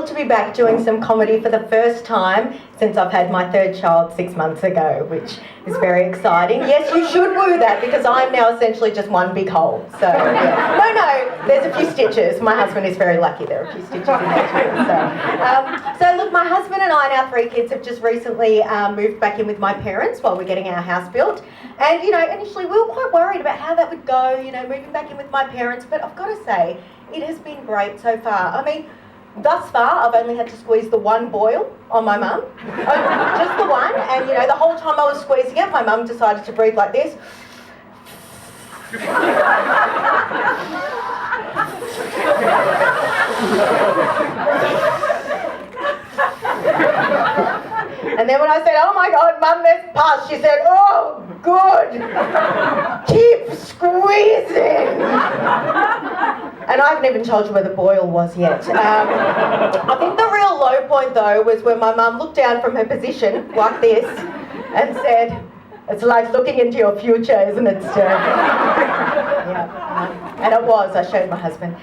thrilled to be back doing some comedy for the first time since I've had my third child 6 months ago, which is very exciting. Yes, you should woo that because I'm now essentially just one big hole. So, yeah. No, there's a few stitches. My husband is very lucky there are a few stitches in there too. So look, my husband and I and our 3 kids have just recently moved back in with my parents while we're getting our house built. And, initially we were quite worried about how that would go, moving back in with my parents. But I've got to say, it has been great so far. I mean, thus far, I've only had to squeeze the one boil on my mum. Just the one. And, the whole time I was squeezing it, my mum decided to breathe like this. And then when I said, "Oh my God, Mum, there's pus," she said, "Oh, good. Keep squeezing." And I haven't even told you where the boil was yet. I think the real low point, though, was when my mum looked down from her position, like this, and said, "It's like looking into your future, isn't it, Steph?" Yeah. And it was. I showed my husband.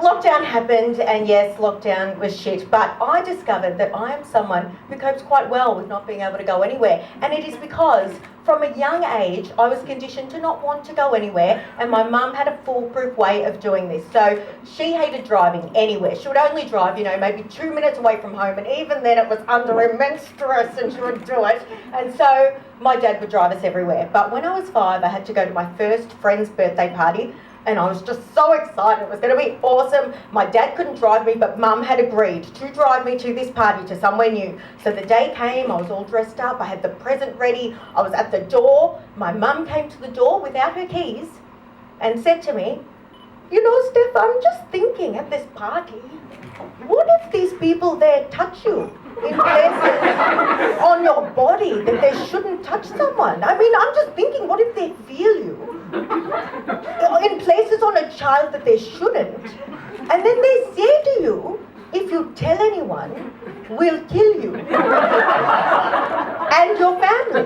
Lockdown happened, and yes, lockdown was shit. But I discovered that I am someone who copes quite well with not being able to go anywhere. And it is because from a young age, I was conditioned to not want to go anywhere, and my mum had a foolproof way of doing this. So she hated driving anywhere. She would only drive, maybe 2 minutes away from home, and even then it was under immense stress, and she would do it. And so my dad would drive us everywhere. But when I was 5, I had to go to my first friend's birthday party, and I was just so excited. It was going to be awesome. My dad couldn't drive me, but Mum had agreed to drive me to this party, to somewhere new. So the day came, I was all dressed up, I had the present ready, I was at the door. My mum came to the door without her keys and said to me, "Steph, I'm just thinking at this party, what if these people there touch you in places on your body that they shouldn't touch someone? I mean, I'm just thinking, what if they feel you in places on a child that they shouldn't? And then they say to you, if you tell anyone, we'll kill you and your family."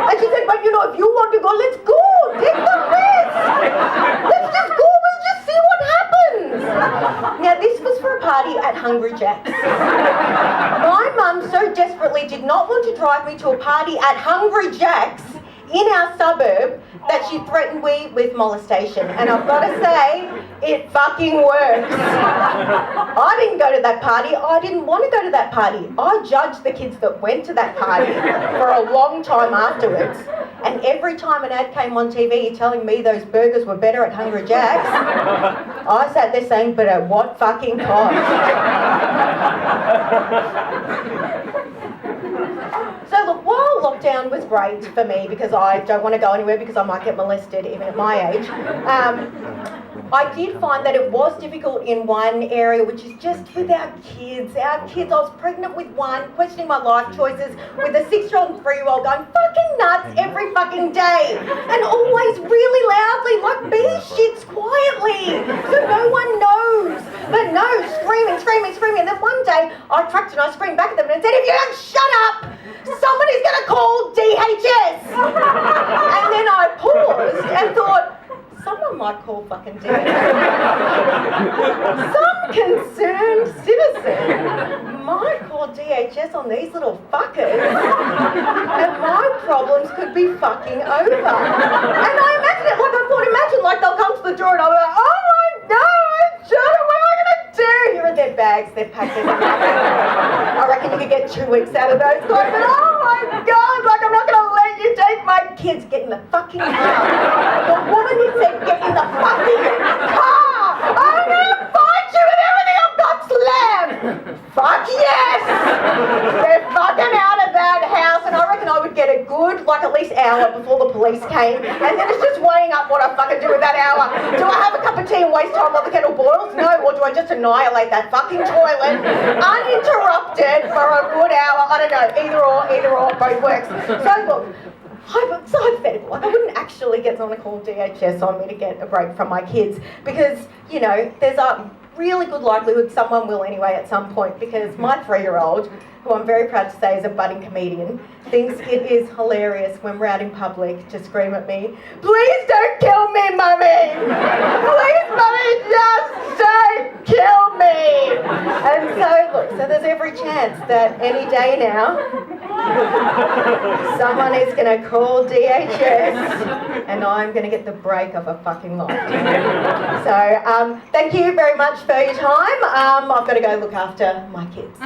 And she said, "But if you want to go, let's go. Take the risk. Let's just go. We'll just see what happens." Now, this was for a party at Hungry Jack's. My mum so desperately did not want to drive me to a party at Hungry Jack's in our suburb that she threatened me with molestation. And I've got to say, it fucking works. I didn't go to that party. I didn't want to go to that party. I judged the kids that went to that party for a long time afterwards. And every time an ad came on TV telling me those burgers were better at Hungry Jack's, I sat there saying, "But at what fucking cost?" So look, while lockdown was great for me because I don't want to go anywhere because I might get molested even at my age, I did find that it was difficult in one area, which is just with our kids. I was pregnant with one, questioning my life choices, with a 6-year-old and 3-year-old going fucking nuts every fucking day, and always really loudly, like bee shits quietly, so no one knows. But no, screaming. And then one day I cracked and I screamed back at them and said, "If you don't shut up, somebody's going to call DHS." And then I paused and thought, someone might call fucking DHS. Some concerned citizen might call DHS on these little fuckers, and my problems could be fucking over. And I imagined it, like they'll come to the door and I'll be like, "Oh my God, what am I going to do?" Here are their bags, they're packed in. I reckon you could get 2 weeks out of those guys, but oh my God, I'm not going to let you take my kids. Get in the fucking car. The woman who said, "Get in the fucking car. I'm going to fight you with everything I've got slammed." Fuck yes! They're fucking out of that house, and I reckon I would get a good, at least hour before the police came, and then it's just weighing up what I fucking do with that hour. Do I have a cup of tea and waste time while the kettle boils? No. Or do I just annihilate that fucking toilet uninterrupted for a good hour? I don't know. Either or, both works. So look, it's hypothetical. I wouldn't actually get someone to call DHS on me to get a break from my kids because, there's a really good likelihood someone will anyway at some point, because my 3-year-old, who I'm very proud to say is a budding comedian, thinks it is hilarious when we're out in public to scream at me, "Please don't kill me, Mummy! Please, Mummy, just don't kill every chance that any day now, someone is going to call DHS and I'm going to get the break of a fucking life. So thank you very much for your time. I've got to go look after my kids.